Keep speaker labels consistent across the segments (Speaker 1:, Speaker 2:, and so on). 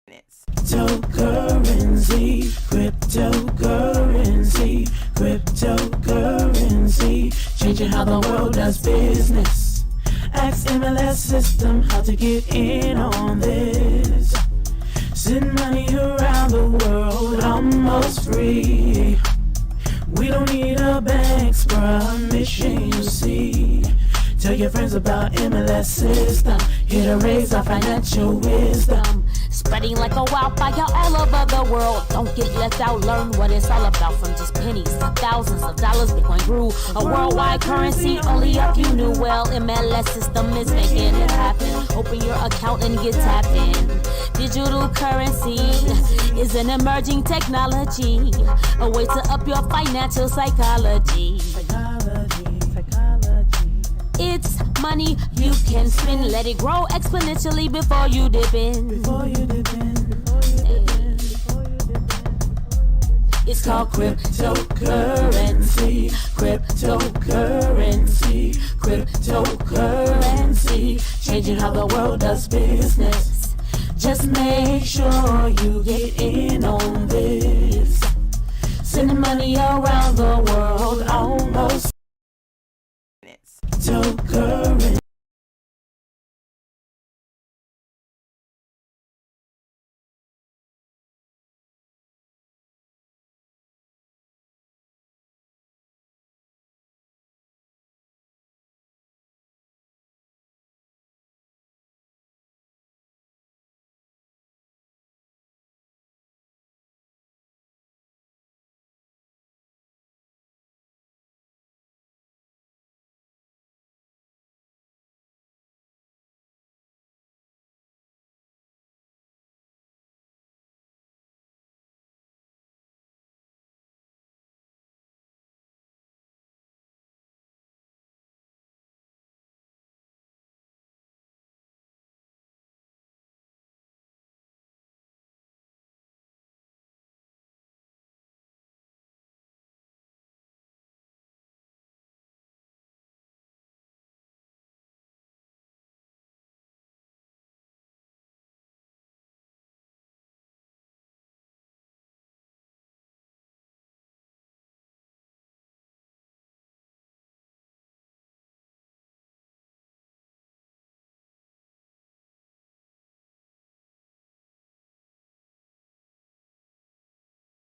Speaker 1: Cryptocurrency, cryptocurrency, cryptocurrency, changing how the world does business. Ask MLS system how to get in on this. Send money around the world almost free. We don't need a bank's permission, you see. Tell your friends about MLS system, here to raise our financial wisdom.
Speaker 2: Spreading like a wildfire all over the world. Don't get left out, learn what it's all about. From just pennies to thousands of dollars, Bitcoin grew a worldwide currency. Only a few knew well. MLS system is making it happen. Open your account and get tapped in. Digital currency is an emerging technology, a way to up your financial psychology. It's money you can spend. Let it grow exponentially before you dip in. It's called cryptocurrency, cryptocurrency, cryptocurrency, changing how the world does business. Just make sure you get in on this. Sending money around the world almost. Cryptocurrency.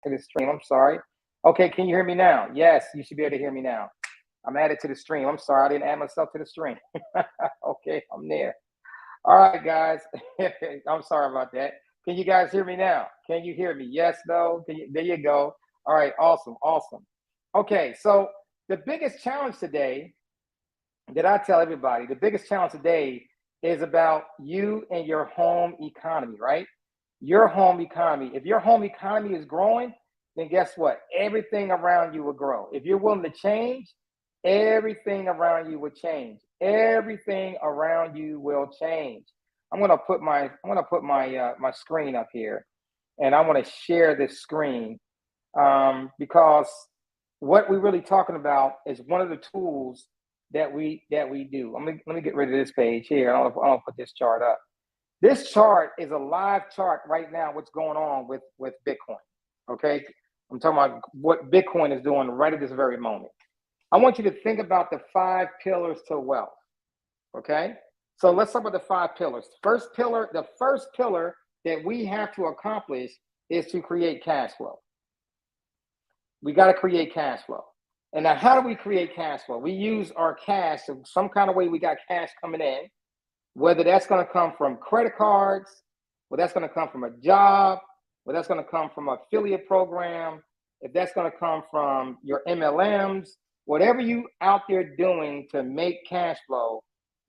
Speaker 3: To the stream. I'm sorry. Okay, can you hear me now? Yes, you should be able to hear me now. I'm added to the stream. I'm sorry, I didn't add myself to the stream. Okay, I'm there. All right, guys. I'm sorry about that. Can you guys hear me now? Can you hear me? Yes, no? There you go. All right, awesome, awesome. Okay, so the biggest challenge today that I tell everybody, the biggest challenge today is about you and your home economy, right? Your home economy. If your home economy is growing, then guess what? Everything around you will grow. If you're willing to change, everything around you will change. Everything around you will change. I'm gonna put my my screen up here, and I want to share this screen because what we're really talking about is one of the tools that we do. Let me get rid of this page here. I don't put this chart up. This chart is a live chart right now, what's going on with Bitcoin, okay? I'm talking about what Bitcoin is doing right at this very moment. I want you to think about the 5 pillars to wealth, okay? So let's talk about the 5 pillars. The first pillar that we have to accomplish is to create cash flow. We got to create cash flow. And now how do we create cash flow? We use our cash, so some kind of way we got cash coming in, whether that's going to come from credit cards, whether that's going to come from a job, whether that's going to come from an affiliate program, if that's going to come from your MLMs, whatever you out there doing to make cash flow,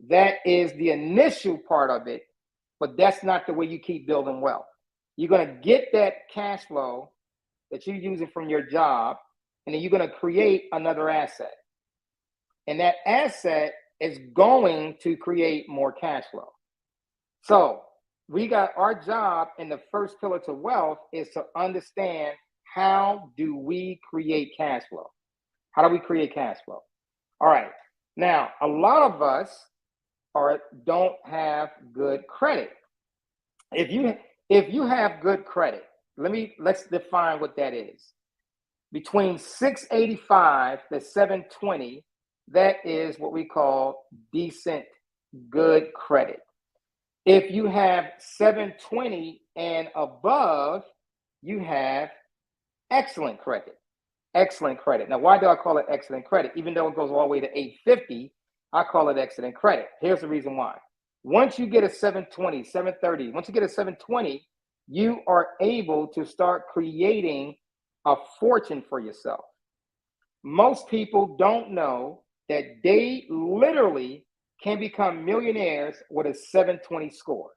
Speaker 3: that is the initial part of it, but that's not the way you keep building wealth. You're going to get that cash flow that you're using from your job, and then you're going to create another asset. And that asset is going to create more cash flow. So we got our job, and the first pillar to wealth is to understand, how do we create cash flow? How do we create cash flow? All right. Now, a lot of us or don't have good credit. If you have good credit, let's define what that is. Between 685 to 720, that is what we call decent, good credit. If you have 720 and above, you have excellent credit. Excellent credit. Now, why do I call it excellent credit? Even though it goes all the way to 850, I call it excellent credit. Here's the reason why. Once you get a 720, 730, once you get a 720, you are able to start creating a fortune for yourself. Most people don't know that they literally can become millionaires with a 720 score.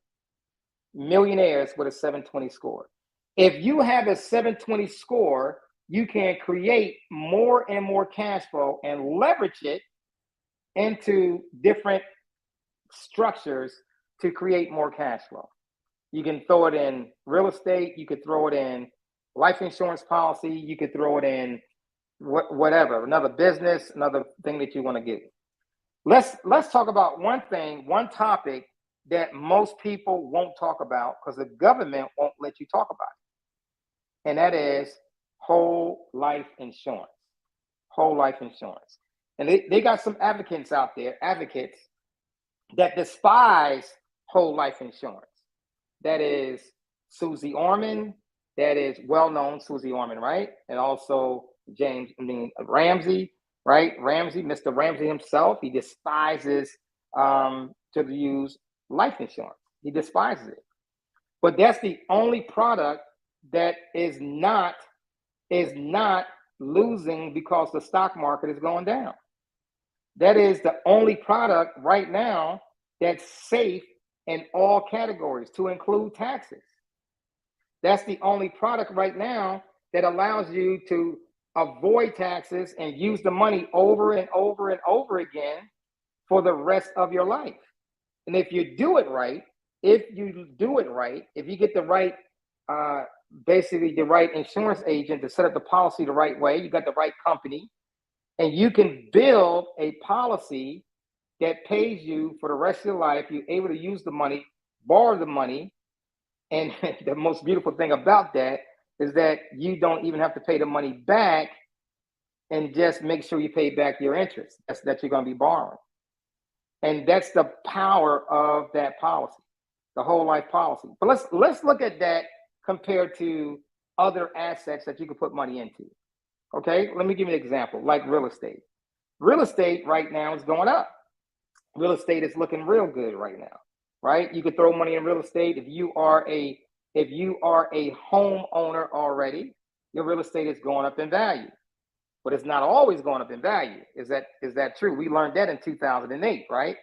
Speaker 3: Millionaires with a 720 score. If you have a 720 score, you can create more and more cash flow and leverage it into different structures to create more cash flow. You can throw it in real estate. You could throw it in life insurance policy. You could throw it in whatever, another business, another thing that you want to get. Let's talk about one thing, one topic that most people won't talk about because the government won't let you talk about it. And that is whole life insurance. Whole life insurance. And they got some advocates out there, advocates that despise whole life insurance. That is Susie Orman, that is well-known Susie Orman, right? And also Ramsey, right? Mr. Ramsey himself, he despises to use life insurance. He despises it. But that's the only product that is not losing because the stock market is going down. That is the only product right now that's safe in all categories, to include taxes. That's the only product right now that allows you to avoid taxes and use the money over and over and over again for the rest of your life. And if you do it right, if you get the right, basically the right insurance agent to set up the policy the right way, you got the right company, and you can build a policy that pays you for the rest of your life. You're able to use the money, borrow the money. And the most beautiful thing about that is that you don't even have to pay the money back, and just make sure you pay back your interest that you're going to be borrowing. And that's the power of that policy, the whole life policy. But let's look at that compared to other assets that you can put money into. Okay, let me give you an example, like real estate. Real estate right now is going up. Real estate is looking real good right now, right? You could throw money in real estate. If you are a homeowner already, your real estate is going up in value. But it's not always going up in value. Is that true? We learned that in 2008, right?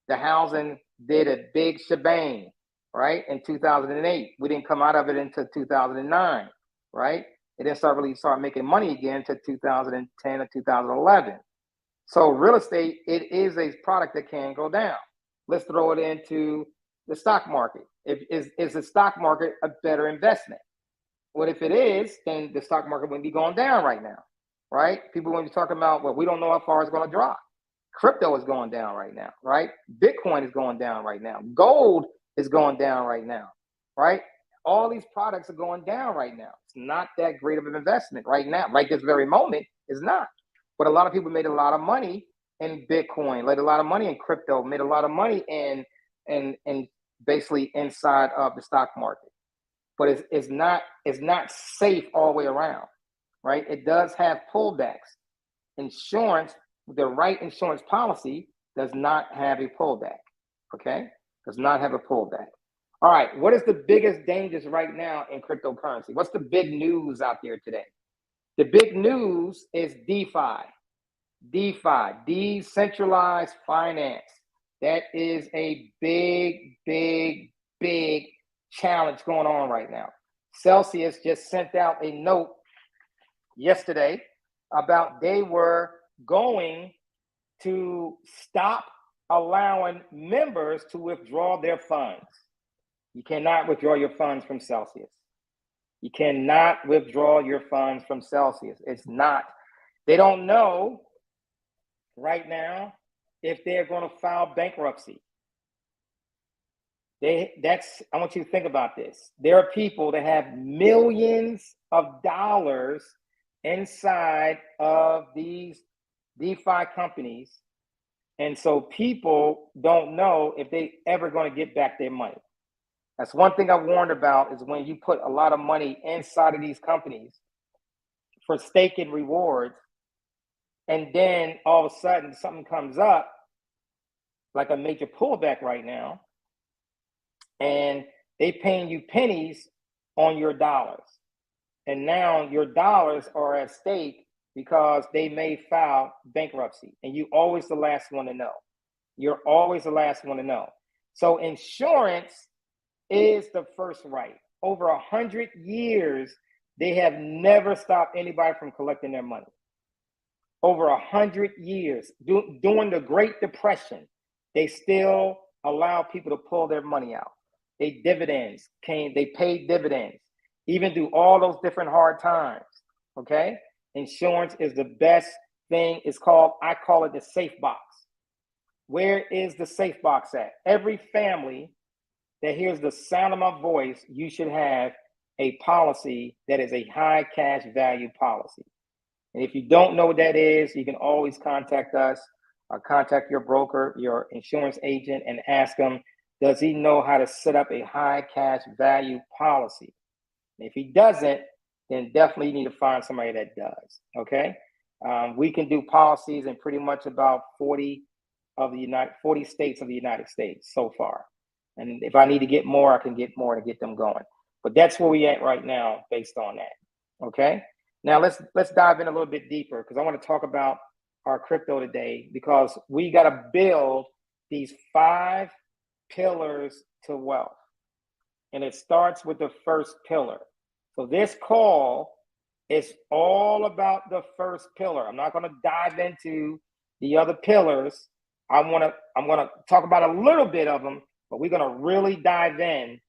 Speaker 3: The housing did a big shebang, right? In 2008, we didn't come out of it until 2009, right? It didn't start making money again until 2010 or 2011. So real estate, it is a product that can go down. Let's throw it into the stock market. Is the stock market a better investment? Well, if it is, then the stock market wouldn't be going down right now, right? People wouldn't be talking about, well, we don't know how far it's going to drop. Crypto is going down right now, right? Bitcoin is going down right now. Gold is going down right now, right? All these products are going down right now. It's not that great of an investment right now. Right this very moment, it's not. But a lot of people made a lot of money in Bitcoin, made a lot of money in crypto, made a lot of money in basically inside of the stock market. But it's not safe all the way around, right? It does have pullbacks. Insurance, the right insurance policy does not have a pullback, okay? Does not have a pullback. All right, what is the biggest dangers right now in cryptocurrency? What's the big news out there today? The big news is DeFi. DeFi, decentralized finance. That is a big, big, big challenge going on right now. Celsius just sent out a note yesterday about they were going to stop allowing members to withdraw their funds. You cannot withdraw your funds from Celsius. You cannot withdraw your funds from Celsius. They don't know right now if they're going to file bankruptcy. I want you to think about this. There are people that have millions of dollars inside of these DeFi companies. And so people don't know if they ever going to get back their money. That's one thing I warned about, is when you put a lot of money inside of these companies for stake and rewards, and then all of a sudden something comes up, like a major pullback right now, and they paying you pennies on your dollars. And now your dollars are at stake because they may file bankruptcy, and you always the last one to know. You're always the last one to know. So insurance is the first right. Over 100 years, they have never stopped anybody from collecting their money. Over 100 years, during the Great Depression, they still allow people to pull their money out. They paid dividends, even through all those different hard times. Okay, insurance is the best thing. I call it the safe box. Where is the safe box at? Every family that hears the sound of my voice, you should have a policy that is a high cash value policy. And if you don't know what that is, you can always contact us or contact your broker, your insurance agent, and ask him, does he know how to set up a high cash value policy? And if he doesn't, then definitely you need to find somebody that does, okay? We can do policies in pretty much about 40 states of the United States so far. And if I need to get more, I can get more to get them going. But that's where we at right now based on that, okay? Now let's dive in a little bit deeper, because I want to talk about our crypto today, because we got to build these 5 pillars to wealth. And it starts with the first pillar. So this call is all about the first pillar. I'm not going to dive into the other pillars. I'm going to talk about a little bit of them, but we're going to really dive in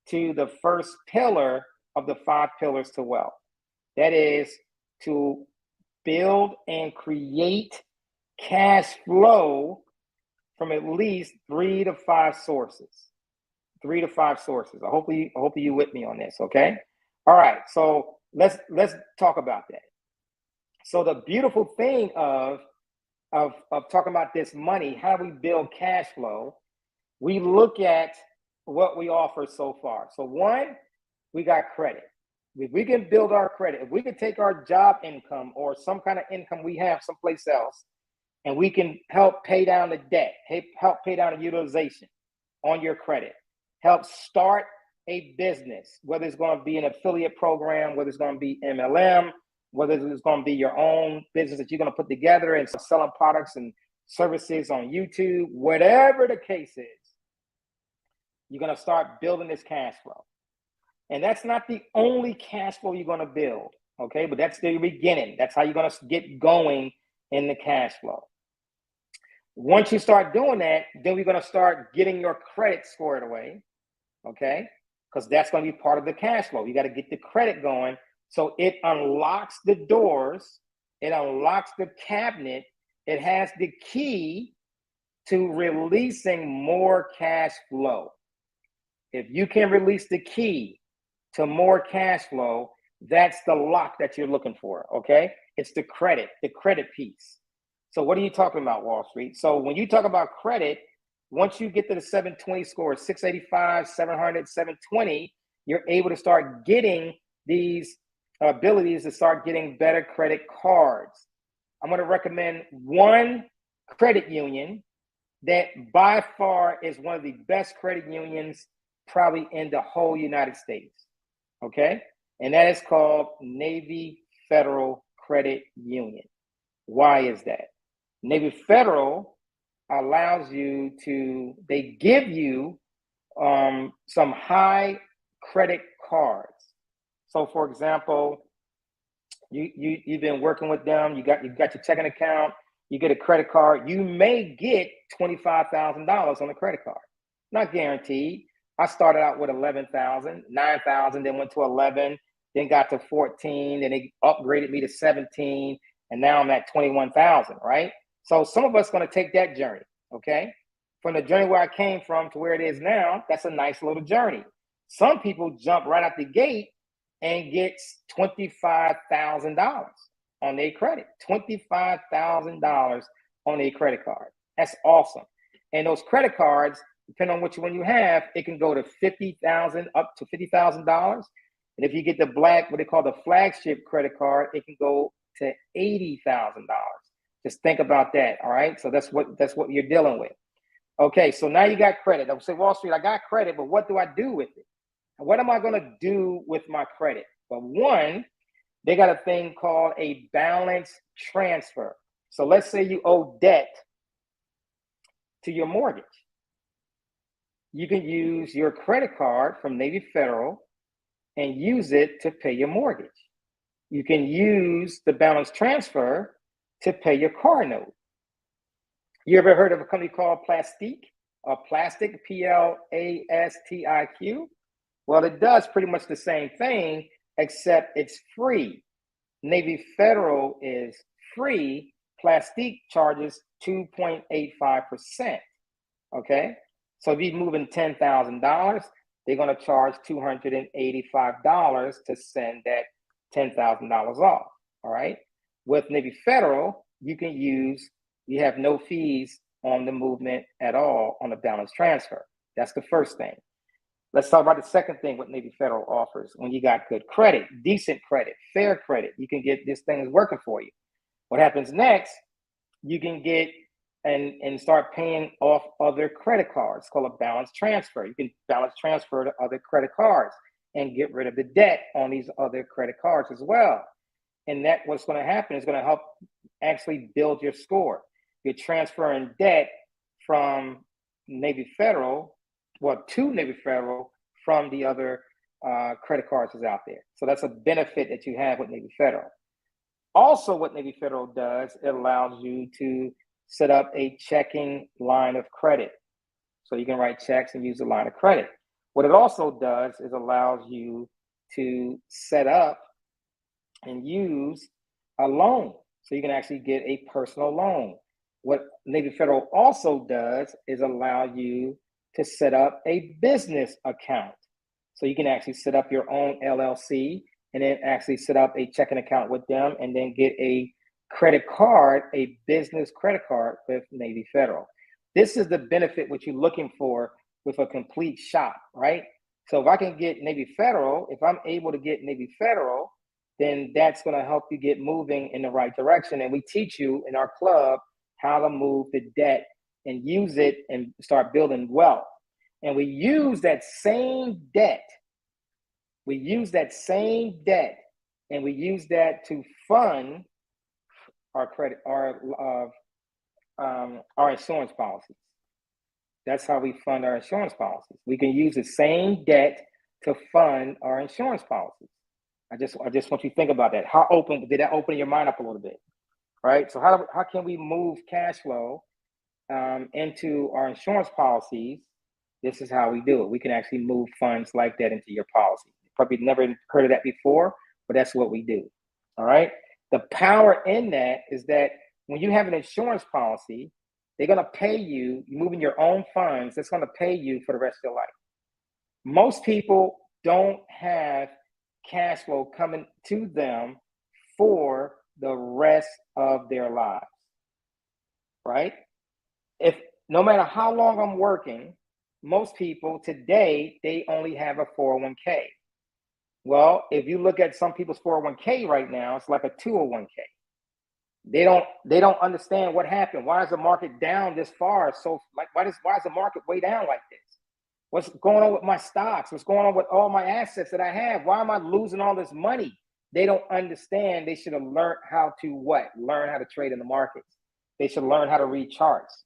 Speaker 3: to the first pillar of the 5 pillars to wealth. That is to build and create cash flow from at least 3 to 5 sources. 3 to 5 sources. I hope you with me on this, okay? All right, so let's talk about that. So the beautiful thing of talking about this money, how we build cash flow, we look at what we offer so far. So one, we got credit. If we can build our credit, if we can take our job income or some kind of income we have someplace else, and we can help pay down the debt, help pay down the utilization on your credit, help start a business, whether it's going to be an affiliate program, whether it's going to be MLM, whether it's going to be your own business that you're going to put together and selling products and services on YouTube, whatever the case is, you're going to start building this cash flow. And that's not the only cash flow you're going to build, okay? But that's the beginning. That's how you're going to get going in the cash flow. Once you start doing that, then we're going to start getting your credit squared away, okay? Because that's going to be part of the cash flow. You got to get the credit going. So it unlocks the doors. It unlocks the cabinet. It has the key to releasing more cash flow. If you can release the key to more cash flow, that's the lock that you're looking for, okay? It's the credit piece. So what are you talking about, Wall Street? So when you talk about credit, once you get to the 720 score, 685, 700, 720, you're able to start getting these abilities to start getting better credit cards. I'm going to recommend one credit union that by far is one of the best credit unions probably in the whole United States, okay? And that is called Navy Federal Credit Union. Why is that? Navy Federal allows you to, they give you some high credit cards. So for example, you've been working with them, you got your checking account, you get a credit card, you may get $25,000 on a credit card. Not guaranteed. I started out with 11,000, 9,000, then went to 11, then got to 14, then they upgraded me to 17, and now I'm at 21,000, right? So some of us going to take that journey, okay? from the journey where I came from to where it is now, that's a nice little journey. Some people jump right out the gate and gets $25,000 on their credit, $25,000 on their credit card. That's awesome. And those credit cards, depending on which one you have, it can go to $50,000 up to $50,000. And if you get the what they call the flagship credit card, it can go to $80,000. Just think about that. All right. So that's what you're dealing with. Okay. So now you got credit. I would say, Wall Street, I got credit, but what do I do with it? And what am I going to do with my credit? Well, one, they got a thing called a balance transfer. So let's say you owe debt to your mortgage. You can use your credit card from Navy Federal and use it to pay your mortgage. You can use the balance transfer to pay your car note. You ever heard of a company called Plastique or Plastic, Plastiq? Well, it does pretty much the same thing, except it's free. Navy Federal is free. Plastique charges 2.85%. Okay, so if you're moving $10,000, they're going to charge $285 to send that $10,000 off. All right, with Navy Federal, you have no fees on the movement at all on the balance transfer. That's the first thing. Let's talk about the second thing what Navy Federal offers. When you got good credit, decent credit, fair credit, you can get this thing is working for you. What happens next, you can get and start paying off other credit cards. It's called a balance transfer. You can balance transfer to other credit cards and get rid of the debt on these other credit cards as well. And that what's going to happen is going to help actually build your score. You're transferring debt from Navy Federal, to Navy Federal from the other credit cards that's out there. So that's a benefit that you have with Navy Federal. Also, what Navy Federal does, it allows you to set up a checking line of credit. So you can write checks and use the line of credit. What it also does is allows you to set up and use a loan. So you can actually get a personal loan. What Navy Federal also does is allow you to set up a business account. So you can actually set up your own LLC and then actually set up a checking account with them and then get a credit card, a business credit card with Navy Federal. This is the benefit what you're looking for with a complete shop, right? So if I can get Navy Federal, if I'm able to get Navy Federal, then that's going to help you get moving in the right direction. And we teach you in our club how to move the debt and use it and start building wealth. And we use that same debt. We use that same debt and we use that to fund our credit, our insurance policies. That's how we fund our insurance policies. We can use the same debt to fund our insurance policies. I just want you to think about that. Did that open your mind up a little bit? Right? So how can we move cash flow into our insurance policies? This is how we do it. We can actually move funds like that into your policy. You probably never heard of that before, but that's what we do. All right. The power in that is that when you have an insurance policy, they're going to pay you, moving your own funds, that's going to pay you for the rest of your life. Most people don't have cash flow coming to them for the rest of their lives, right? If no matter how long I'm working, most people today, they only have a 401k. Well, if you look at some people's 401k right now, it's like a 201k. They don't understand what happened. Why is the market down this far? So like, why is the market way down like this? What's going on with my stocks? What's going on with all my assets that I have? Why am I losing all this money? They don't understand. They should have learned how to what? Learn how to trade in the markets. They should learn how to read charts,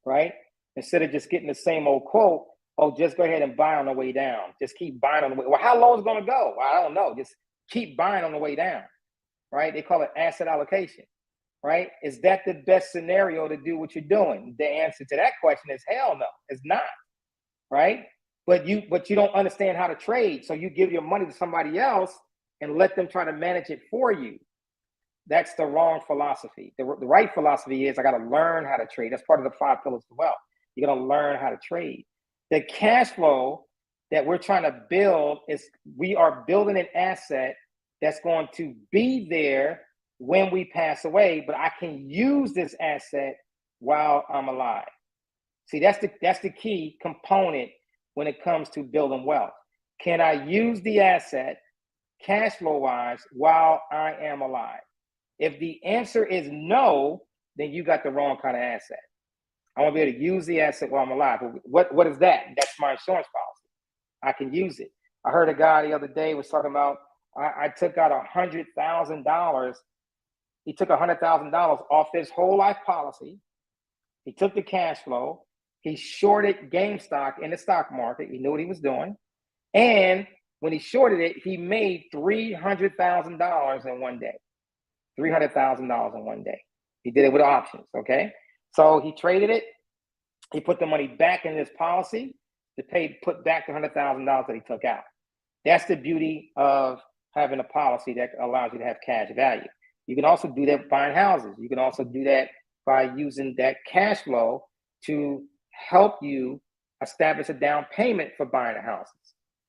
Speaker 3: right? Instead of just getting the same old quote, oh, just go ahead and buy on the way down. Just keep buying on the way. Well, how low is it going to go? Well, I don't know. Just keep buying on the way down, right? They call it asset allocation, right? Is that the best scenario to do what you're doing? The answer to that question is hell no, it's not, right? But you don't understand how to trade. So you give your money to somebody else and let them try to manage it for you. That's the wrong philosophy. The right philosophy is I got to learn how to trade. That's part of the 5 pillars of wealth. You're going to learn how to trade. The cash flow that we're trying to build is we are building an asset that's going to be there when we pass away, but I can use this asset while I'm alive. See, that's the key component when it comes to building wealth. Can I use the asset cash flow wise while I am alive? If the answer is no, then you got the wrong kind of asset. I want to be able to use the asset while I'm alive. What is that? That's my insurance policy. I can use it. I heard a guy the other day was talking about, I took out $100,000. He took $100,000 off his whole life policy. He took the cash flow. He shorted GameStop in the stock market. He knew what he was doing. And when he shorted it, he made $300,000 in one day. $300,000 in one day. He did it with options, okay? So he traded it. He put the money back in his policy to put back the $100,000 that he took out. That's the beauty of having a policy that allows you to have cash value. You can also do that buying houses. You can also do that by using that cash flow to help you establish a down payment for buying the houses.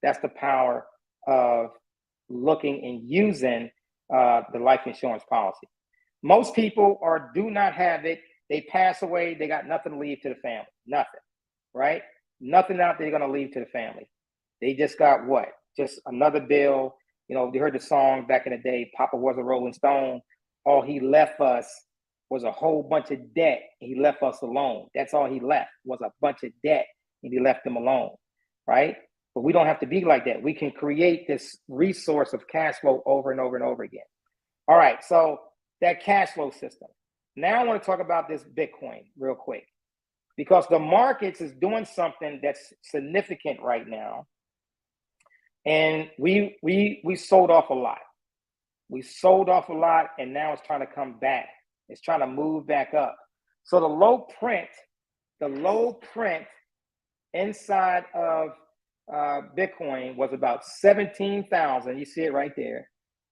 Speaker 3: That's the power of looking and using the life insurance policy. Most people do not have it. They pass away. They got nothing to leave to the family. Nothing, right? Nothing out there going to leave to the family. They just got what? Just another bill. You know, you heard the song back in the day, Papa was a Rolling Stone. All he left us was a whole bunch of debt. He left us alone. That's all he left was a bunch of debt, and he left them alone, right? But we don't have to be like that. We can create this resource of cash flow over and over and over again. All right, so that cash flow system. Now I want to talk about this Bitcoin real quick, because the markets is doing something that's significant right now. And we sold off a lot. We sold off a lot, and now it's trying to come back. It's trying to move back up. So the low print inside of Bitcoin was about 17,000. You see it right there,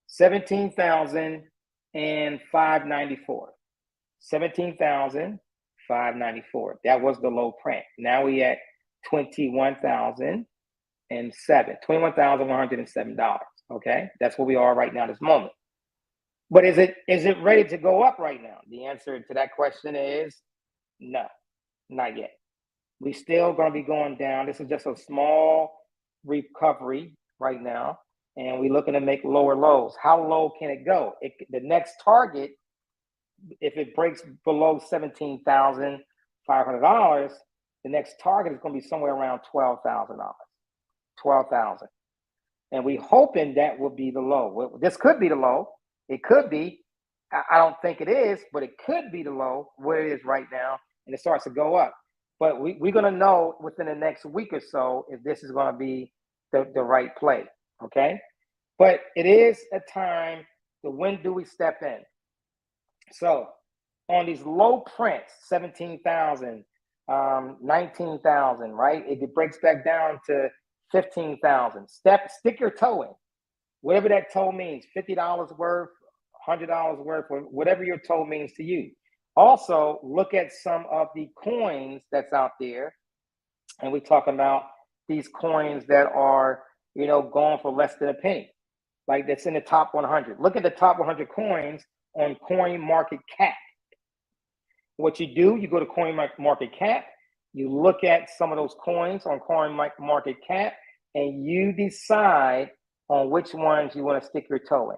Speaker 3: 17,594. 17,594. That was the low print. Now we at $21,107. Okay, that's where we are right now this moment. But is it ready to go up right now? The answer to that question is no, not yet. We still going to be going down. This is just a small recovery right now, and we're looking to make lower lows. How low can it go? The next target, if it breaks below $17,500, the next target is going to be somewhere around $12,000. 12,000. And we hoping that will be the low. Well, this could be the low. It could be. I don't think it is, but it could be the low where it is right now, and it starts to go up. But we're going to know within the next week or so if this is going to be the right play, okay? But it is a time to when do we step in? So on these low prints, 17,000, 19,000, right? It breaks back down to 15,000. Stick your toe in. Whatever that toe means, $50 worth, $100 worth, whatever your toe means to you. Also, look at some of the coins that's out there. And we're talking about these coins that are, going for less than a penny. Like that's in the top 100. Look at the top 100 coins on CoinMarketCap. What you do, you go to CoinMarketCap, you look at some of those coins on CoinMarketCap, and you decide on which ones you want to stick your toe in.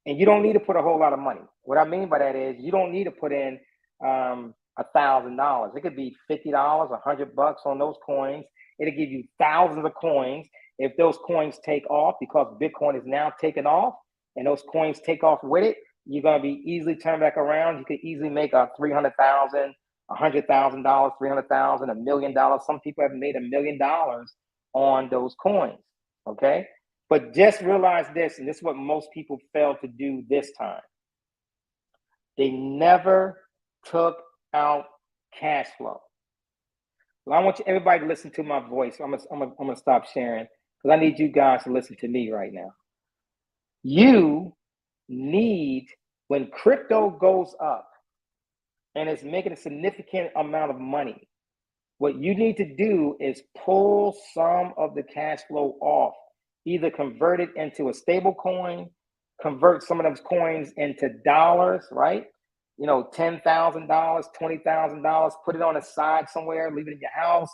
Speaker 3: And you don't need to put a whole lot of money. What I mean by that is you don't need to put in $1,000. It could be $50, $100 on those coins. It'll give you thousands of coins. If those coins take off, because Bitcoin is now taking off, and those coins take off with it, you're going to be easily turned back around. You could easily make a $300,000, $100,000, $300,000, $1 million. Some people have made $1 million on those coins, okay? But just realize this, and this is what most people fail to do this time. They never took out cash flow. Well, I want everybody to listen to my voice. I'm gonna stop sharing because I need you guys to listen to me right now. You need, when crypto goes up and it's making a significant amount of money, What you need to do is pull some of the cash flow off, either convert it into a stable coin, convert some of those coins into dollars, right? You know, $10,000, $20,000, put it on the side somewhere, leave it in your house.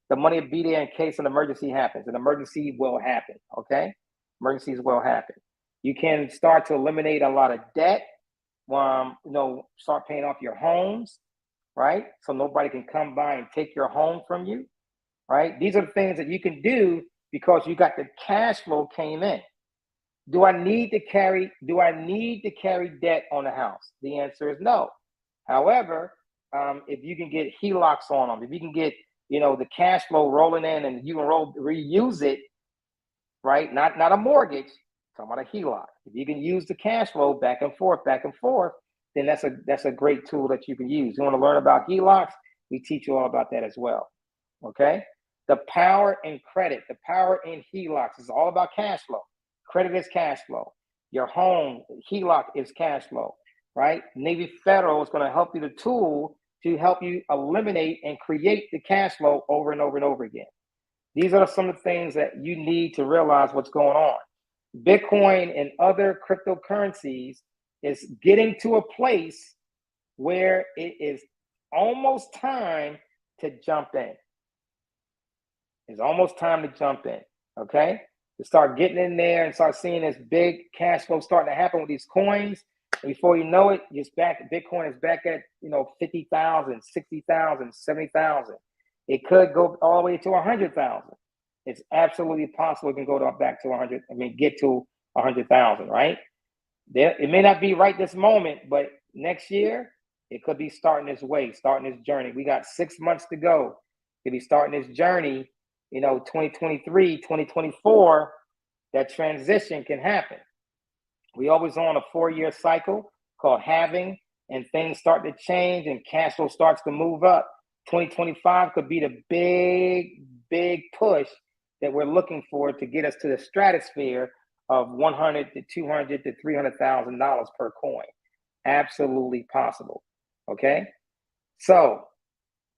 Speaker 3: The money will be there in case an emergency happens. An emergency will happen, okay? Emergencies will happen. You can start to eliminate a lot of debt. You know, start paying off your homes, right? So nobody can come by and take your home from you, right? These are the things that you can do because you got the cash flow came in. Do I need to carry debt on the house? The answer is no. However, if you can get HELOCs on them, if you can get, you know, the cash flow rolling in and you can reuse it, right? Not a mortgage, I'm talking about a HELOC. If you can use the cash flow back and forth, then that's a great tool that you can use. You want to learn about HELOCs? We teach you all about that as well. Okay? The power in credit, the power in HELOCs is all about cash flow. Credit is cash flow. Your home, HELOC is cash flow, right? Navy Federal is going to help you the tool to help you eliminate and create the cash flow over and over and over again. These are some of the things that you need to realize what's going on. Bitcoin and other cryptocurrencies is getting to a place where it is almost time to jump in. It's almost time to jump in, okay? To start getting in there and start seeing this big cash flow starting to happen with these coins. And before you know it, Bitcoin is back at, you know, 50,000, 60,000, 70,000. It could go all the way to 100,000. It's absolutely possible it can go back to 100. Get to 100,000, right? It may not be right this moment, but next year it could be starting this journey. We got 6 months to go. It'll be starting this journey. You know, 2023, 2024, that transition can happen. We always on a 4-year cycle called halving, and things start to change and cash flow starts to move up. 2025 could be the big push that we're looking for to get us to the stratosphere of $100,000 to $200,000 to $300,000 per coin. Absolutely possible. Okay. So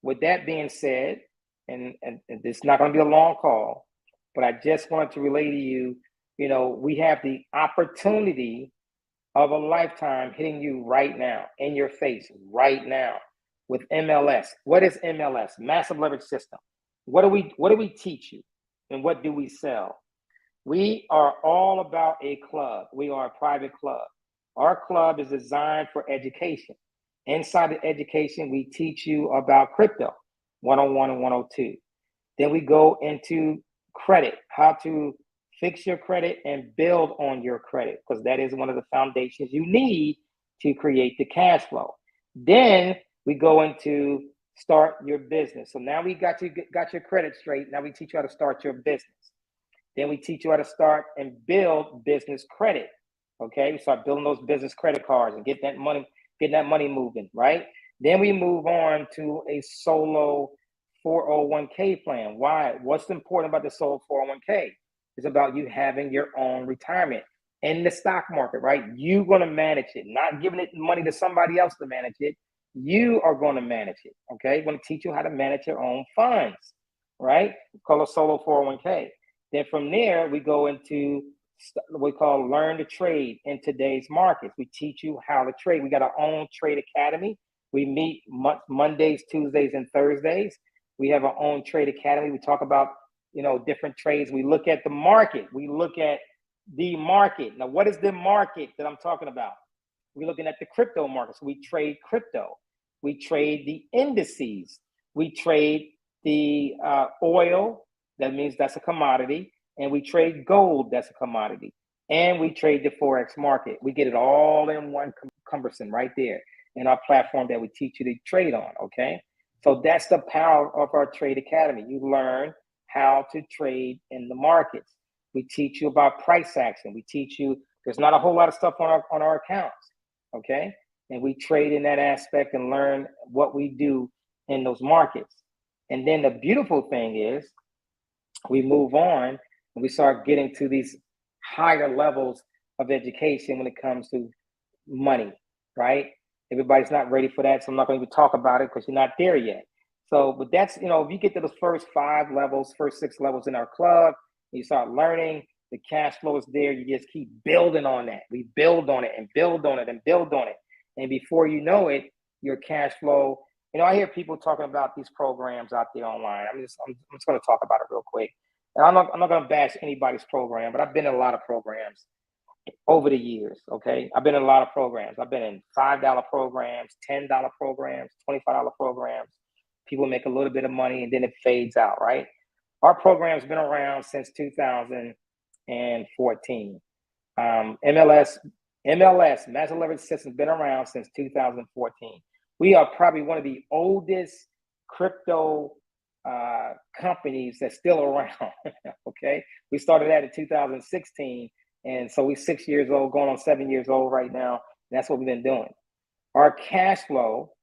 Speaker 3: with that being said, and it's not going to be a long call, but I just wanted to relay to you, you know, we have the opportunity of a lifetime hitting you right now, in your face, right now, with MLS. What is MLS? Massive Leverage System. What do we teach you, and what do we sell? We are all about a club. We are a private club. Our club is designed for education. Inside the education, we teach you about crypto, 101 and 102. Then we go into credit, how to fix your credit and build on your credit, because that is one of the foundations you need to create the cash flow. Then we go into start your business. So now we got your credit straight. Now we teach you how to start your business. Then we teach you how to start and build business credit. Okay, we start building those business credit cards and get that money moving, right? Then we move on to a solo 401k plan. Why? What's important about the solo 401k? It's about you having your own retirement in the stock market, right? You're going to manage it, not giving it money to somebody else to manage it. You are going to manage it, okay? I'm going to teach you how to manage your own funds, right? We call it solo 401k. Then from there, we go into what we call learn to trade in today's markets. We teach you how to trade. We got our own trade academy. We meet Mondays, Tuesdays, and Thursdays. We have our own trade academy. We talk about, you know, different trades. We look at the market. We look at the market. Now, what is the market that I'm talking about? We're looking at the crypto markets. We trade crypto. We trade the indices. We trade the oil. That means that's a commodity. And we trade gold. That's a commodity. And we trade the Forex market. We get it all in one cumbersome right there in our platform that we teach you to trade on, okay? So that's the power of our Trade Academy. You learn how to trade in the markets. We teach you about price action. We teach you, there's not a whole lot of stuff on our accounts, okay? And we trade in that aspect and learn what we do in those markets. And then the beautiful thing is we move on and we start getting to these higher levels of education when it comes to money, right? Everybody's not ready for that, so I'm not going to talk about it because you're not there yet. So, but that's, you know, if you get to those first 5 levels, first 6 levels in our club, you start learning, the cash flow is there. You just keep building on that. We build on it and build on it and build on it. And before you know it, your cash flow, you know, I hear people talking about these programs out there online. I'm just going to talk about it real quick. And I'm not going to bash anybody's program, but I've been in a lot of programs over the years. Okay. I've been in a lot of programs. I've been in $5 programs, $10 programs, $25 programs. People make a little bit of money and then it fades out, right? Our program's been around since 2014. MLS, Master Leverage System, been around since 2014. We are probably one of the oldest crypto companies that's still around. Okay. We started that in 2016. And so we're 6 years old, going on 7 years old right now. And that's what we've been doing. Our cash flow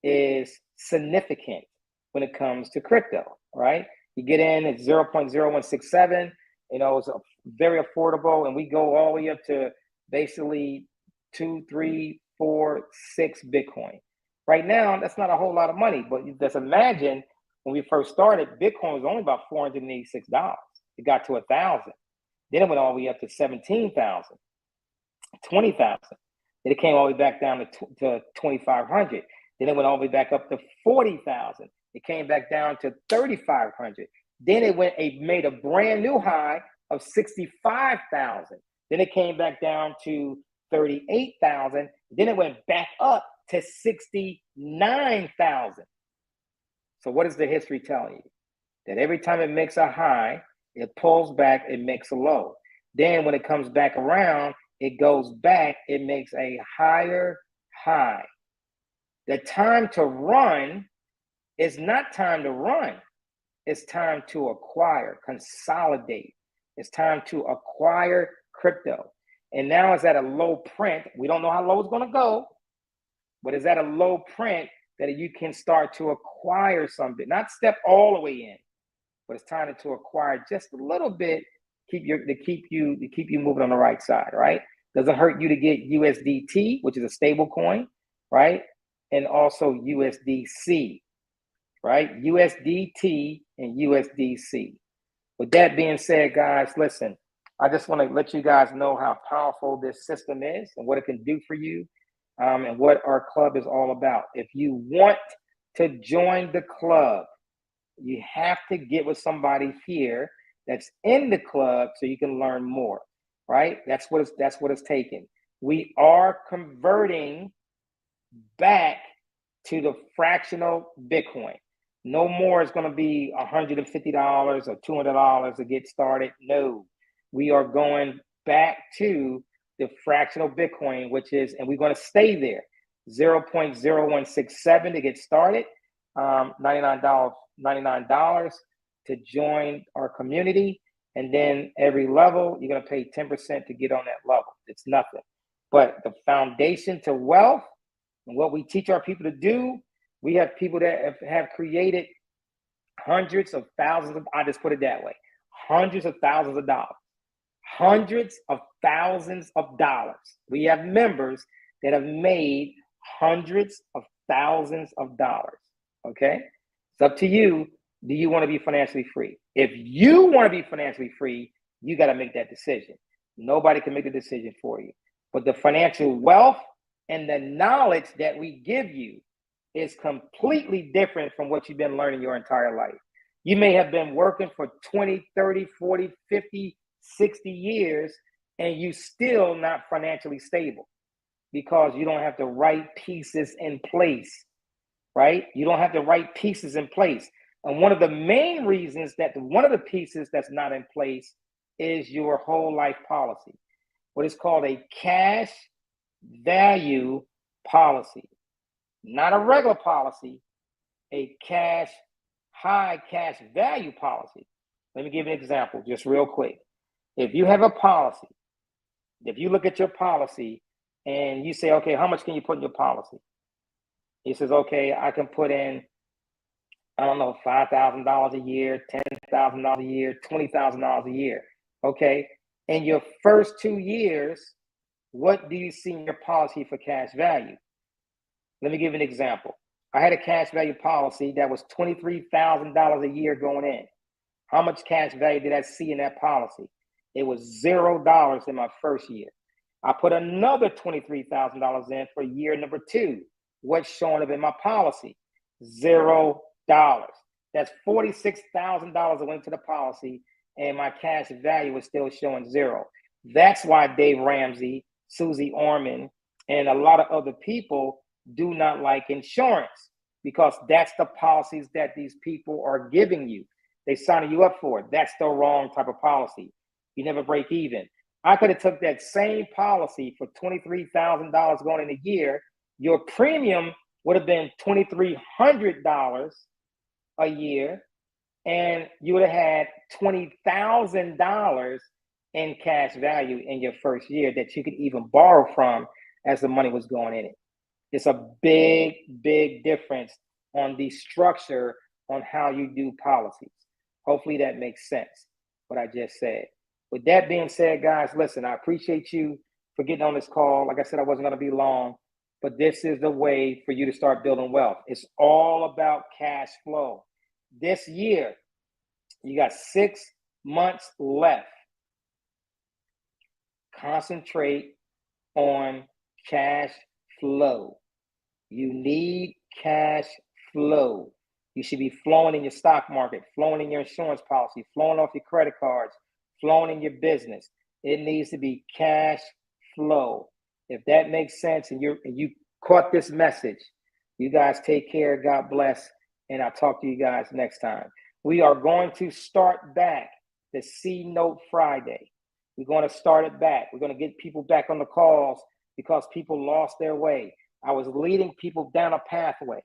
Speaker 3: is significant when it comes to crypto, right? You get in at 0.0167, you know, it's very affordable. And we go all the way up to basically 2, 3, 4, 6 Bitcoin. Right now, that's not a whole lot of money, but just imagine when we first started, Bitcoin was only about $486. It got to 1,000. Then it went all the way up to 17,000, 20,000. Then it came all the way back down to 2,500. Then it went all the way back up to 40,000. It came back down to 3,500. Then it made a brand new high of 65,000. Then it came back down to 38,000. Then it went back up to 69,000. So what is the history telling you? That every time it makes a high, it pulls back, it makes a low. Then when it comes back around, it goes back, it makes a higher high. The time to run is not time to run. It's time to acquire, consolidate. It's time to acquire crypto. And now it's at a low print. We don't know how low it's going to go, but it's at a low print that you can start to acquire something, not step all the way in. But it's time to acquire just a little bit, to keep you moving on the right side, right? Doesn't hurt you to get USDT, which is a stable coin, right? And also USDC, right? USDT and USDC. With that being said, guys, listen, I just want to let you guys know how powerful this system is and what it can do for you, and what our club is all about. If you want to join the club, you have to get with somebody here that's in the club so you can learn more, right? That's what it's taking. We are converting back to the fractional Bitcoin. No more is going to be $150 or $200 to get started. No, we are going back to the fractional Bitcoin, which is, and we're going to stay there, 0.0167 to get started, $99 to join our community. And then every level, you're going to pay 10% to get on that level. It's nothing. But the foundation to wealth and what we teach our people to do, we have people that have created hundreds of thousands of, I just put it that way, hundreds of thousands of dollars. Hundreds of thousands of dollars. We have members that have made hundreds of thousands of dollars. Okay? It's up to you. Do you want to be financially free? If you want to be financially free, you got to make that decision. Nobody can make the decision for you. But the financial wealth and the knowledge that we give you is completely different from what you've been learning your entire life. You may have been working for 20, 30, 40, 50, 60 years, and you still not financially stable because you don't have the right pieces in place, right? You don't have the right pieces in place. And one of the main reasons that one of the pieces that's not in place is your whole life policy, what is called a cash value policy, not a regular policy, a high cash value policy. Let me give you an example just real quick. If you have a policy, if you look at your policy and you say, okay, how much can you put in your policy? He says, okay, I can put in, I don't know, $5,000 a year, $10,000 a year, $20,000 a year. Okay. In your first 2 years, what do you see in your policy for cash value? Let me give you an example. I had a cash value policy that was $23,000 a year going in. How much cash value did I see in that policy? It was $0 in my first year. I put another $23,000 in for year number 2. What's showing up in my policy? $0. That's $46,000 that went to the policy, and my cash value is still showing 0. That's why Dave Ramsey, Susie Orman, and a lot of other people do not like insurance, because that's the policies that these people are giving you. They signing you up for it. That's the wrong type of policy. You never break even. I could have took that same policy for $23,000 going in a year. Your premium would have been $2,300 a year, and you would have had $20,000 in cash value in your first year that you could even borrow from as the money was going in it. It's a big, big difference on the structure on how you do policies. Hopefully that makes sense, what I just said. With that being said, guys, listen, I appreciate you for getting on this call. Like I said, I wasn't going to be long, but this is the way for you to start building wealth. It's all about cash flow. This year, you got 6 months left. Concentrate on cash flow. You need cash flow. You should be flowing in your stock market, flowing in your insurance policy, flowing off your credit cards, flowing in your business. It needs to be cash flow. If that makes sense and you caught this message, you guys take care. God bless. And I'll talk to you guys next time. We are going to start back the C Note Friday. We're going to start it back. We're going to get people back on the calls because people lost their way. I was leading people down a pathway.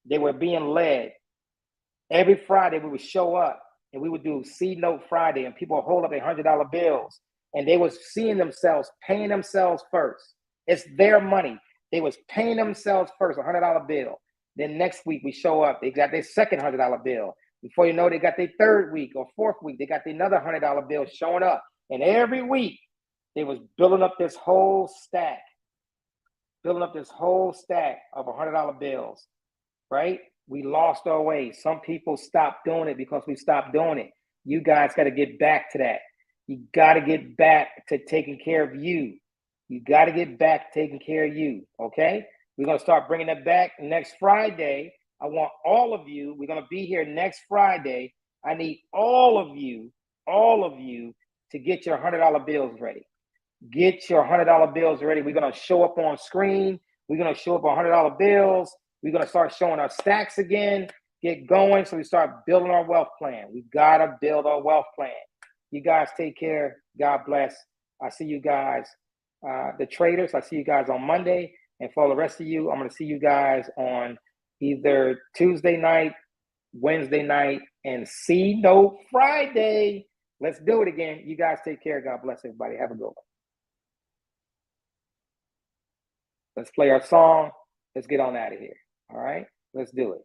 Speaker 3: They were being led. Every Friday we would show up and we would do C Note Friday, and people would hold up $100 bills, and they was seeing themselves, paying themselves first. It's their money. They was paying themselves first, $100 bill. Then next week we show up, they got their second $100 bill. Before you know, they got their third week or fourth week, they got another $100 bill showing up. And every week they was building up this whole stack of $100 bills, right? We lost our way. Some people stopped doing it because we stopped doing it. You guys got to get back to that. You got to get back to taking care of you. You got to get back to taking care of you, okay? We're going to start bringing it back next Friday. I want all of you. We're going to be here next Friday. I need all of you to get your $100 bills ready. Get your $100 bills ready. We're going to show up on screen. We're going to show up on $100 bills. We're going to start showing our stacks again, get going, so we start building our wealth plan. We got to build our wealth plan. You guys take care. God bless. I see you guys, the traders. I see you guys on Monday. And for the rest of you, I'm going to see you guys on either Tuesday night, Wednesday night, and C Note Friday. Let's do it again. You guys take care. God bless everybody. Have a good one. Let's play our song. Let's get on out of here. All right, let's do it.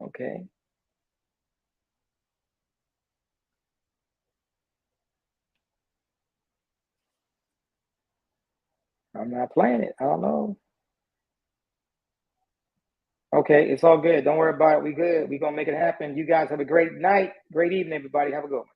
Speaker 3: Okay. I'm not playing it. I don't know. Okay, it's all good. Don't worry about it. We good. We're going to make it happen. You guys have a great night. Great evening, everybody. Have a good one.